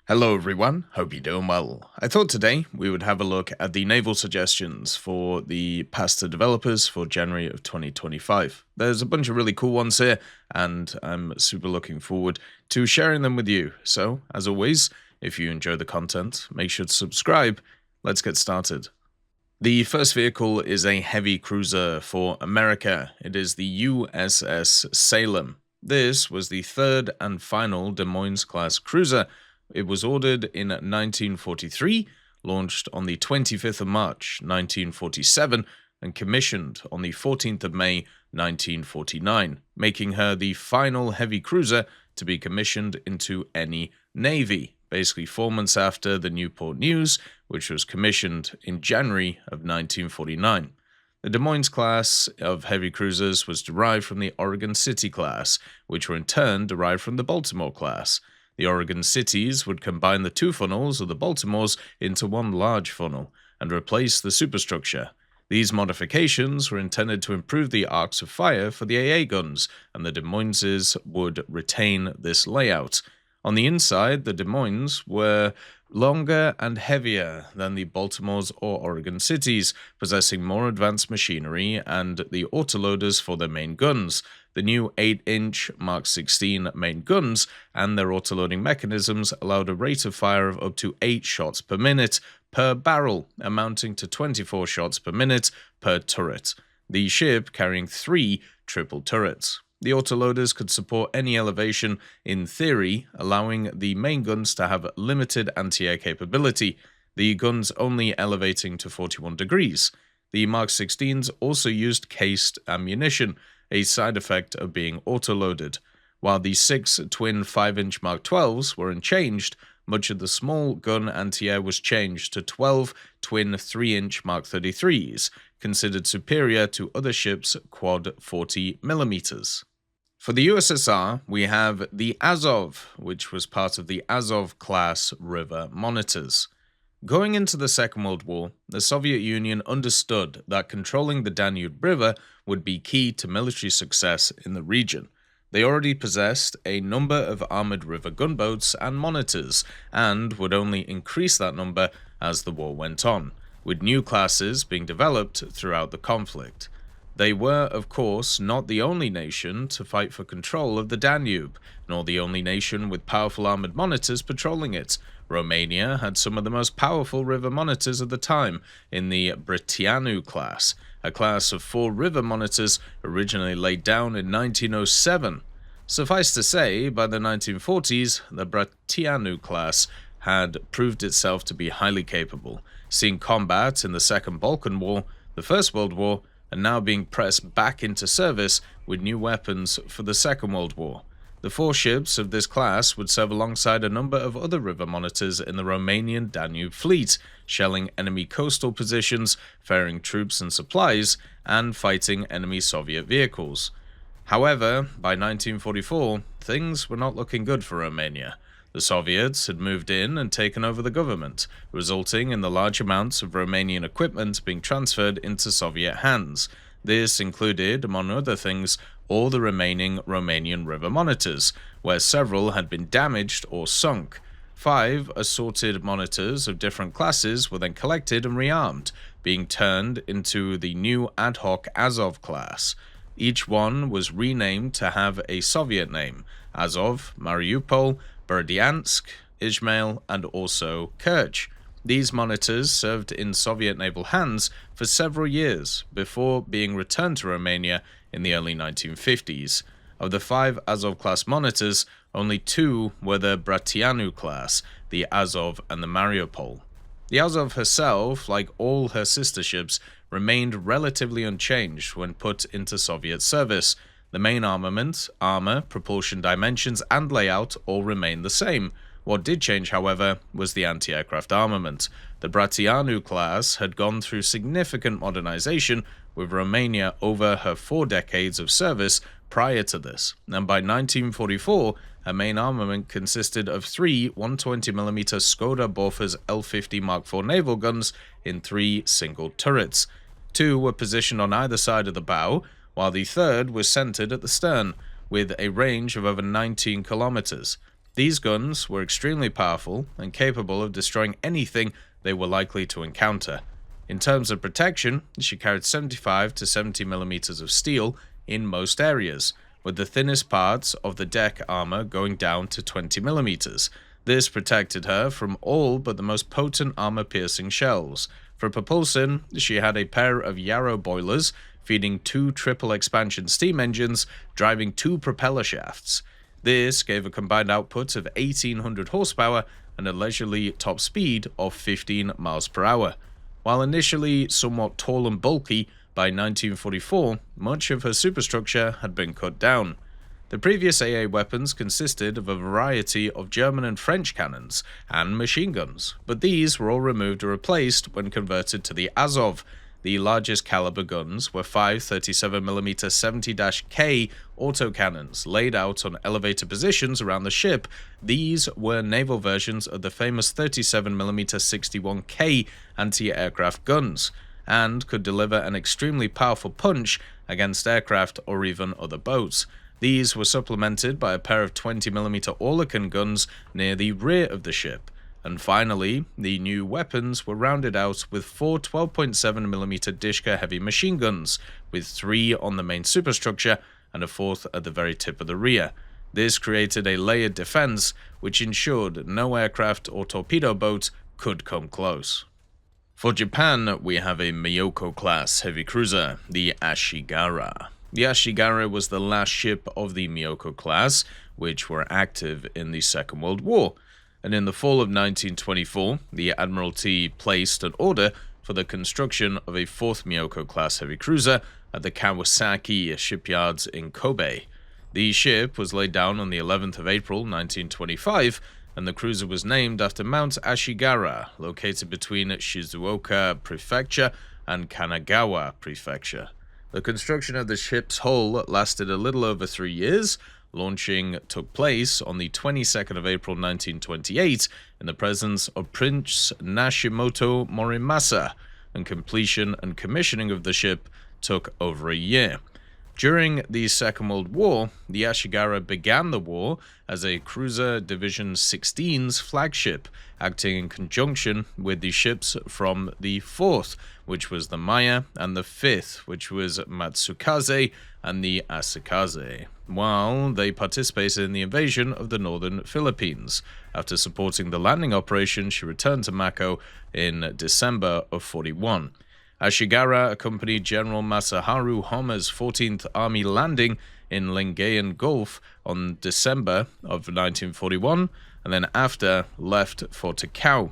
Hello everyone, hope you're doing well. I thought today we would have a look at the naval suggestions for the pasta developers for January of 2025. There's a bunch of really cool ones here, and I'm super looking forward to sharing them with you. So, as always, if you enjoy the content, make sure to subscribe. Let's get started. The first vehicle is a heavy cruiser for America. It is the USS Salem. This was the third and final Des Moines-class cruiser. It was ordered in 1943, launched on the 25th of March, 1947, and commissioned on the 14th of May, 1949, making her the final heavy cruiser to be commissioned into any navy, basically 4 months after the Newport News, which was commissioned in January of 1949. The Des Moines class of heavy cruisers was derived from the Oregon City class, which were in turn derived from the Baltimore class. The Oregon cities would combine the two funnels of the Baltimores into one large funnel and replace the superstructure. These modifications were intended to improve the arcs of fire for the AA guns, and the Des Moineses would retain this layout. On the inside, the Des Moines were longer and heavier than the Baltimores or Oregon cities, possessing more advanced machinery and the autoloaders for their main guns. The new 8-inch Mark 16 main guns and their autoloading mechanisms allowed a rate of fire of up to 8 shots per minute per barrel, amounting to 24 shots per minute per turret. The ship carrying 3 triple turrets. The autoloaders could support any elevation in theory, allowing the main guns to have limited anti-air capability, the guns only elevating to 41 degrees. The Mark 16s also used cased ammunition, a side effect of being autoloaded. While the 6 twin 5-inch Mark 12s were unchanged, much of the small gun anti-air was changed to 12 twin 3-inch Mark 33s, considered superior to other ships' quad 40mm. For the USSR, we have the Azov, which was part of the Azov-class river monitors. Going into the Second World War, the Soviet Union understood that controlling the Danube River would be key to military success in the region. They already possessed a number of armored river gunboats and monitors, and would only increase that number as the war went on, with new classes being developed throughout the conflict. They were, of course, not the only nation to fight for control of the Danube, nor the only nation with powerful armored monitors patrolling it. Romania had some of the most powerful river monitors of the time in the Brătianu class, a class of 4 river monitors originally laid down in 1907. Suffice to say, by the 1940s, the Brătianu class had proved itself to be highly capable, seeing combat in the Second Balkan War, the First World War, and now being pressed back into service with new weapons for the Second World War. The 4 ships of this class would serve alongside a number of other river monitors in the Romanian Danube fleet, shelling enemy coastal positions, ferrying troops and supplies, and fighting enemy Soviet vehicles. However, by 1944, things were not looking good for Romania. The Soviets had moved in and taken over the government, resulting in the large amounts of Romanian equipment being transferred into Soviet hands. This included, among other things, all the remaining Romanian river monitors, where several had been damaged or sunk. 5 assorted monitors of different classes were then collected and rearmed, being turned into the new ad hoc Azov class. Each one was renamed to have a Soviet name: Azov, Mariupol, Berdyansk, Izmail, and also Kerch. These monitors served in Soviet naval hands for several years before being returned to Romania in the early 1950s. Of the 5 Azov-class monitors, only 2 were the Brătianu class, the Azov and the Mariupol. The Azov herself, like all her sister ships, remained relatively unchanged when put into Soviet service. The main armament, armor, propulsion dimensions, and layout all remained the same. What did change, however, was the anti-aircraft armament. The Brătianu class had gone through significant modernization, with Romania over her 4 decades of service prior to this, and by 1944, her main armament consisted of 3 120mm Skoda Bofors L-50 Mark IV naval guns in 3 single turrets. 2 were positioned on either side of the bow, while the third was centered at the stern, with a range of over 19 kilometers. These guns were extremely powerful and capable of destroying anything they were likely to encounter. In terms of protection, she carried 75 to 70 millimeters of steel in most areas, with the thinnest parts of the deck armor going down to 20 millimeters. This protected her from all but the most potent armor-piercing shells. For propulsion, she had a pair of Yarrow boilers feeding 2 triple expansion steam engines driving 2 propeller shafts. This gave a combined output of 1,800 horsepower and a leisurely top speed of 15 miles per hour. While initially somewhat tall and bulky, by 1944, much of her superstructure had been cut down. The previous AA weapons consisted of a variety of German and French cannons and machine guns, but these were all removed or replaced when converted to the Azov. The largest caliber guns were 5 37mm 70-K autocannons laid out on elevated positions around the ship. These were naval versions of the famous 37mm 61K anti-aircraft guns, and could deliver an extremely powerful punch against aircraft or even other boats. These were supplemented by a pair of 20mm Oerlikon guns near the rear of the ship. And finally, the new weapons were rounded out with 4 12.7mm Dishka heavy machine guns, with 3 on the main superstructure and a 4th at the very tip of the rear. This created a layered defense, which ensured no aircraft or torpedo boat could come close. For Japan, we have a Miyoko-class heavy cruiser, the Ashigara. The Ashigara was the last ship of the Miyoko class, which were active in the Second World War. And in the fall of 1924, the Admiralty placed an order for the construction of a 4th Miyoko-class heavy cruiser at the Kawasaki shipyards in Kobe. The ship was laid down on the 11th of April 1925, and the cruiser was named after Mount Ashigara, located between Shizuoka Prefecture and Kanagawa Prefecture. The construction of the ship's hull lasted a little over 3 years. Launching took place on the 22nd of April 1928 in the presence of Prince Nashimoto Morimasa, and completion and commissioning of the ship took over a year. During the Second World War, the Ashigara began the war as a Cruiser Division 16's flagship, acting in conjunction with the ships from the 4th, which was the Maya, and the 5th, which was Matsukaze and the Asakaze, while they participated in the invasion of the northern Philippines. After supporting the landing operation, she returned to Mako in December of 41. Ashigara accompanied General Masaharu Homa's 14th Army landing in Lingayen Gulf on December of 1941, and then after left for Takao.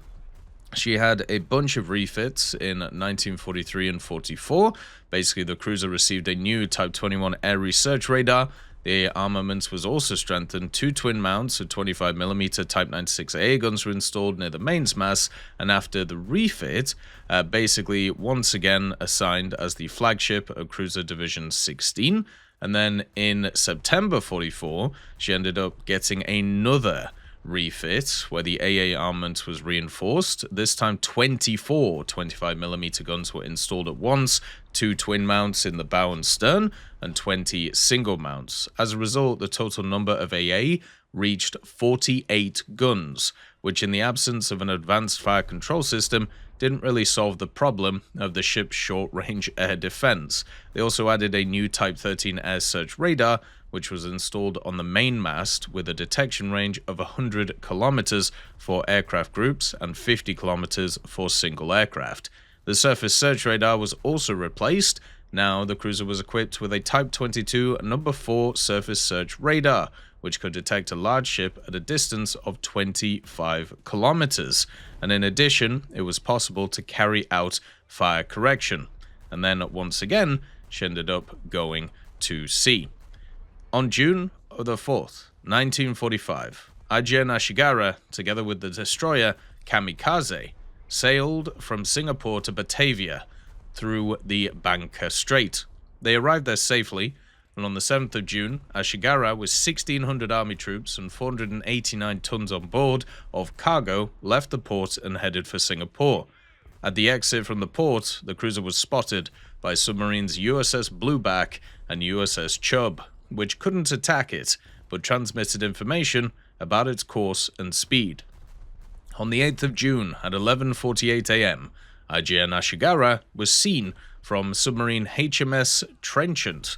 She had a bunch of refits in 1943 and 44. Basically, the cruiser received a new Type 21 air research radar. The armament was also strengthened. 2 twin mounts of 25mm Type 96A guns were installed near the mains mast, and after the refit, basically once again assigned as the flagship of Cruiser Division 16. And then in September 44, she ended up getting another refit where the AA armament was reinforced. This time 24 25mm guns were installed at once, 2 twin mounts in the bow and stern, and 20 single mounts. As a result, the total number of AA reached 48 guns, which in the absence of an advanced fire control system didn't really solve the problem of the ship's short-range air defense. They also added a new Type 13 air search radar, which was installed on the main mast with a detection range of 100 kilometers for aircraft groups and 50 kilometers for single aircraft. The surface search radar was also replaced. Now the cruiser was equipped with a Type 22 number 4 surface search radar, which could detect a large ship at a distance of 25 kilometers. And in addition, it was possible to carry out fire correction. And then once again, she ended up going to sea. On June the 4th, 1945, Ajahn Ashigara, together with the destroyer Kamikaze, sailed from Singapore to Batavia through the Bangka Strait. They arrived there safely, and on the 7th of June, Ashigara, with 1,600 army troops and 489 tons on board of cargo, left the port and headed for Singapore. At the exit from the port, the cruiser was spotted by submarines USS Blueback and USS Chubb, which couldn't attack it, but transmitted information about its course and speed. On the 8th of June at 11:48 a.m., IGN Ashigara was seen from submarine HMS Trenchant.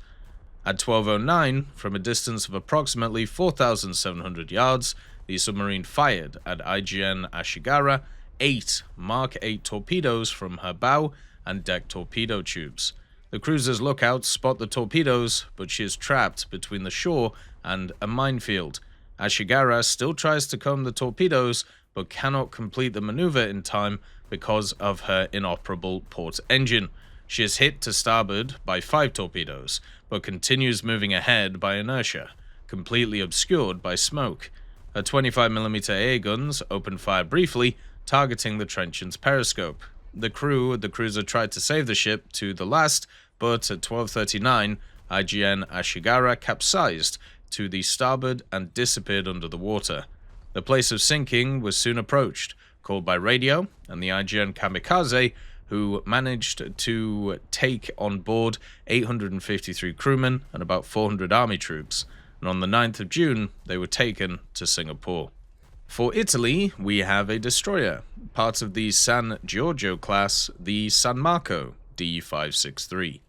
At 12:09, from a distance of approximately 4,700 yards, the submarine fired at IGN Ashigara 8 Mark 8 torpedoes from her bow and deck torpedo tubes. The cruiser's lookouts spot the torpedoes, but she is trapped between the shore and a minefield. Ashigara still tries to comb the torpedoes, but cannot complete the maneuver in time because of her inoperable port engine. She is hit to starboard by 5 torpedoes, but continues moving ahead by inertia, completely obscured by smoke. Her 25mm AA guns open fire briefly, targeting the Trenchant's periscope. The crew of the cruiser tried to save the ship to the last, but at 12:39, IGN Ashigara capsized to the starboard and disappeared under the water. The place of sinking was soon approached, called by radio, and the IGN Kamikaze, who managed to take on board 853 crewmen and about 400 army troops, and on the 9th of June, they were taken to Singapore. For Italy, we have a destroyer, part of the San Giorgio class, the San Marco D563.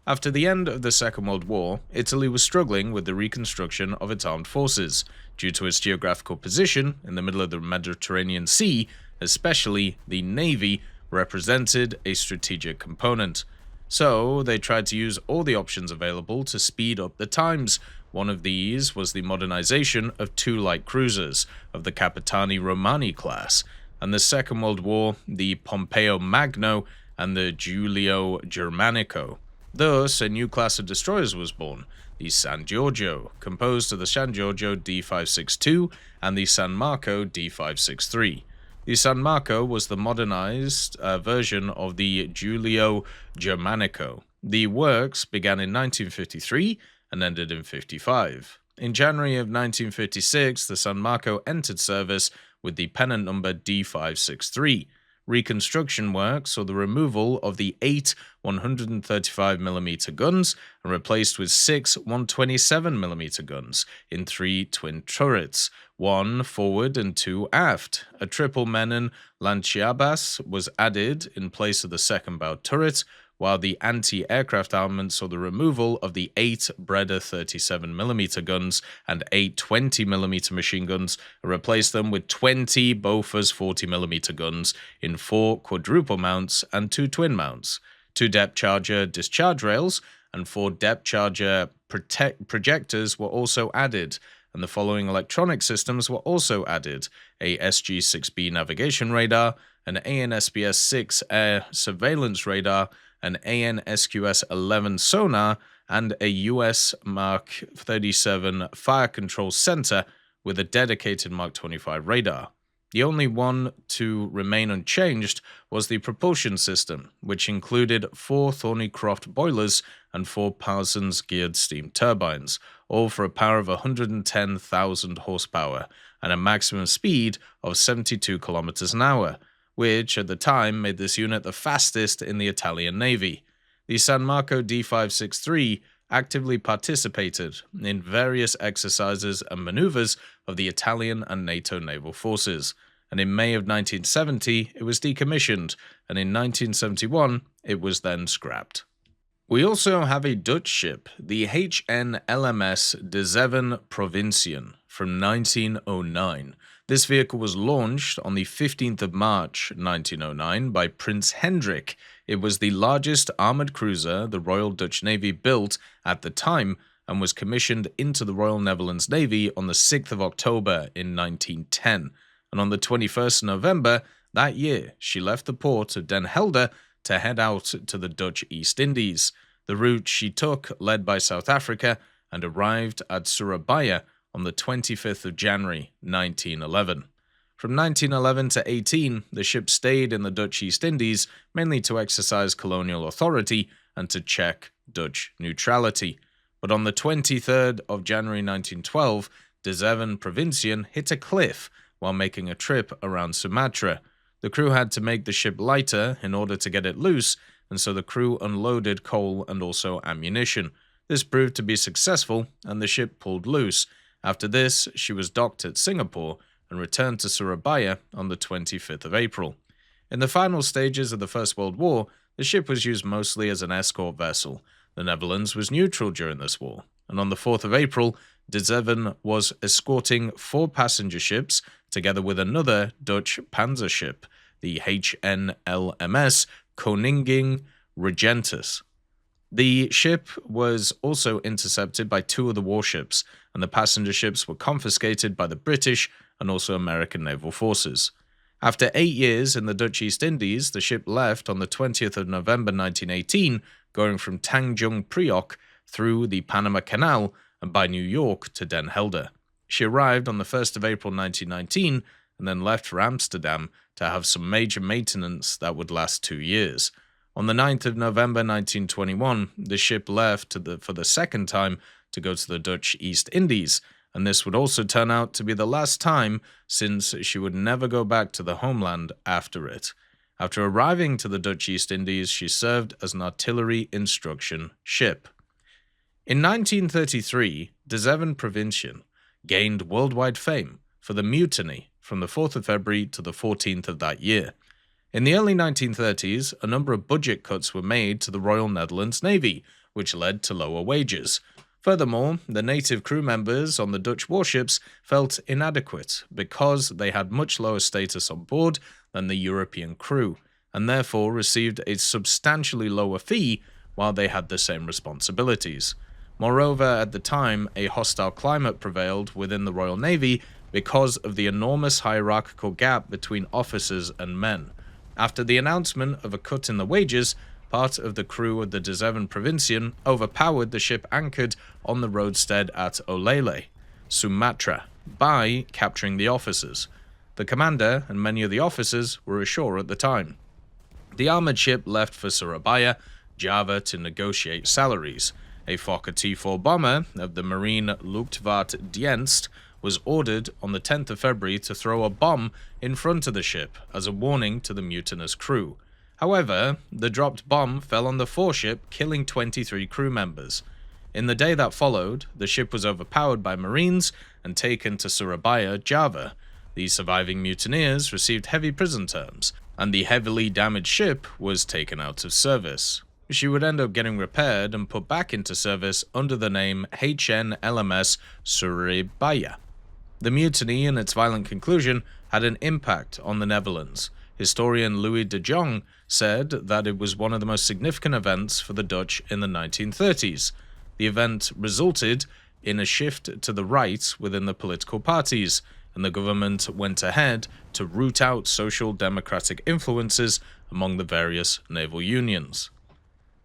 After the end of the Second World War, Italy was struggling with the reconstruction of its armed forces, due to its geographical position in the middle of the Mediterranean Sea. Especially the Navy represented a strategic component. So they tried to use all the options available to speed up the times. One of these was the modernization of 2 light cruisers of the Capitani Romani class, and the Second World War, the Pompeo Magno and the Giulio Germanico. Thus, a new class of destroyers was born, the San Giorgio, composed of the San Giorgio D562 and the San Marco D563. The San Marco was the modernized version of the Giulio Germanico. The works began in 1953 and ended in 1955. In January of 1956, the San Marco entered service with the pennant number D563. Reconstruction work saw the removal of the 8 135mm guns and replaced with 6 127mm guns in 3 twin turrets, 1 forward and 2 aft. A triple Menon Lanciabas was added in place of the second bow turret, while the anti-aircraft armament saw the removal of the 8 Breda 37mm guns and 8 20mm machine guns and replaced them with 20 Bofors 40mm guns in 4 quadruple mounts and 2 twin mounts, 2 depth charger discharge rails and 4 depth charger projectors were also added, and the following electronic systems were also added: a SG-6B navigation radar, an AN/SPS-6 air surveillance radar, an AN/SQS-11 sonar, and a US Mark 37 fire control center with a dedicated Mark 25 radar. The only one to remain unchanged was the propulsion system, which included 4 Thornycroft boilers and 4 Parsons geared steam turbines, all for a power of 110,000 horsepower and a maximum speed of 72 kilometers an hour, which at the time made this unit the fastest in the Italian Navy. The San Marco D563 actively participated in various exercises and maneuvers of the Italian and NATO naval forces, and in May of 1970 it was decommissioned, and in 1971 it was then scrapped. We also have a Dutch ship, the HNLMS Zeven Provinciën, from 1909. This vehicle was launched on the 15th of March 1909 by Prince Hendrik. It was the largest armoured cruiser the Royal Dutch Navy built at the time and was commissioned into the Royal Netherlands Navy on the 6th of October in 1910. And on the 21st of November that year, she left the port of Den Helder to head out to the Dutch East Indies. The route she took led by South Africa and arrived at Surabaya on the 25th of January 1911. From 1911 to 18, the ship stayed in the Dutch East Indies, mainly to exercise colonial authority and to check Dutch neutrality. But on the 23rd of January 1912, the Zeven Provinciën hit a cliff while making a trip around Sumatra. The crew had to make the ship lighter in order to get it loose, and so the crew unloaded coal and also ammunition. This proved to be successful, and the ship pulled loose, After this, she was docked at Singapore and returned to Surabaya on the 25th of April. In the final stages of the First World War, the ship was used mostly as an escort vessel. The Netherlands was neutral during this war, and on the 4th of April, Zeven was escorting 4 passenger ships together with another Dutch panzer ship, the HNLMS Koningin Regentus. The ship was also intercepted by 2 other warships, and the passenger ships were confiscated by the British and also American naval forces. After 8 years in the Dutch East Indies, the ship left on the 20th of November 1918, going from Tanjung Priok through the Panama Canal and by New York to Den Helder. She arrived on the 1st of April 1919 and then left for Amsterdam to have some major maintenance that would last 2 years. On the 9th of November 1921, the ship left for the second time to go to the Dutch East Indies, and this would also turn out to be the last time, since she would never go back to the homeland after it. After arriving to the Dutch East Indies, she served as an artillery instruction ship. In 1933, the Zeven Provinciën gained worldwide fame for the mutiny from the 4th of February to the 14th of that year. In the early 1930s, a number of budget cuts were made to the Royal Netherlands Navy, which led to lower wages. Furthermore, the native crew members on the Dutch warships felt inadequate because they had much lower status on board than the European crew, and therefore received a substantially lower fee while they had the same responsibilities. Moreover, at the time, a hostile climate prevailed within the Royal Navy because of the enormous hierarchical gap between officers and men. After the announcement of a cut in the wages, part of the crew of the Zeven Provinciën overpowered the ship anchored on the roadstead at Olele, Sumatra, by capturing the officers. The commander and many of the officers were ashore at the time. The armoured ship left for Surabaya, Java to negotiate salaries. A Fokker T-4 bomber of the Marine Luchtvaartdienst was ordered on the 10th of February to throw a bomb in front of the ship as a warning to the mutinous crew. However, the dropped bomb fell on the foreship, killing 23 crew members. In the day that followed, the ship was overpowered by Marines and taken to Surabaya, Java. The surviving mutineers received heavy prison terms, and the heavily damaged ship was taken out of service. She would end up getting repaired and put back into service under the name HNLMS Surabaya. The mutiny and its violent conclusion had an impact on the Netherlands. Historian Louis de Jong said that it was one of the most significant events for the Dutch in the 1930s. The event resulted in a shift to the right within the political parties, and the government went ahead to root out social democratic influences among the various naval unions.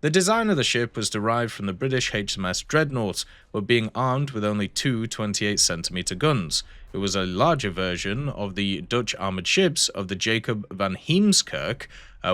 The design of the ship was derived from the British HMS Dreadnought, but being armed with only 2 28cm guns. It was a larger version of the Dutch armoured ships of the Jacob van Heemskerk,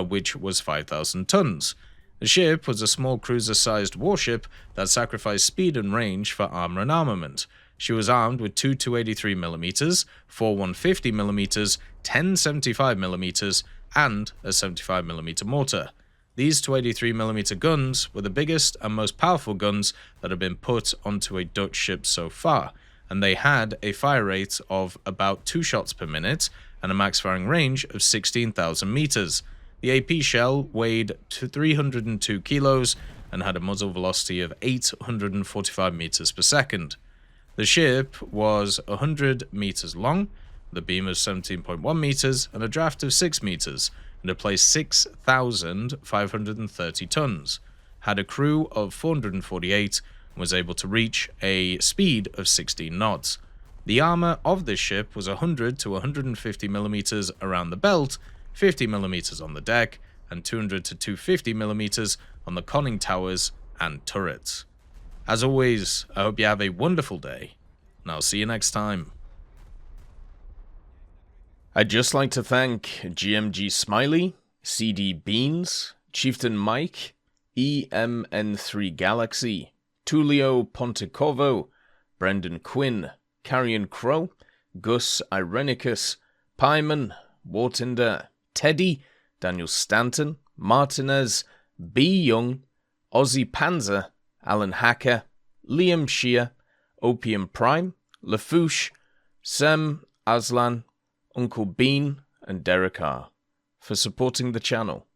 which was 5,000 tons. The ship was a small cruiser-sized warship that sacrificed speed and range for armour and armament. She was armed with 2 283mm, 4 150mm, 10 75mm, and a 75mm mortar. These 283mm guns were the biggest and most powerful guns that have been put onto a Dutch ship so far, and they had a fire rate of about 2 shots per minute and a max firing range of 16,000 meters. The AP shell weighed 302 kilos and had a muzzle velocity of 845 meters per second. The ship was 100 meters long, with a beam of 17.1 meters and a draft of 6 meters, and it placed 6,530 tons, had a crew of 448, and was able to reach a speed of 16 knots. The armor of this ship was 100 to 150 millimeters around the belt, 50 millimeters on the deck, and 200 to 250 millimeters on the conning towers and turrets. As always, I hope you have a wonderful day, and I'll see you next time. I'd just like to thank GMG Smiley, CD Beans, Chieftain Mike, EMN3 Galaxy, Tulio Pontecovo, Brendan Quinn, Carrion Crow, Gus Irenicus, Pyman, Wartinder, Teddy, Daniel Stanton, Martinez, B. Young, Ozzy Panzer, Alan Hacker, Liam Shear, Opium Prime, Lafouche, Sem, Aslan, Uncle Bean, and Derek R. for supporting the channel.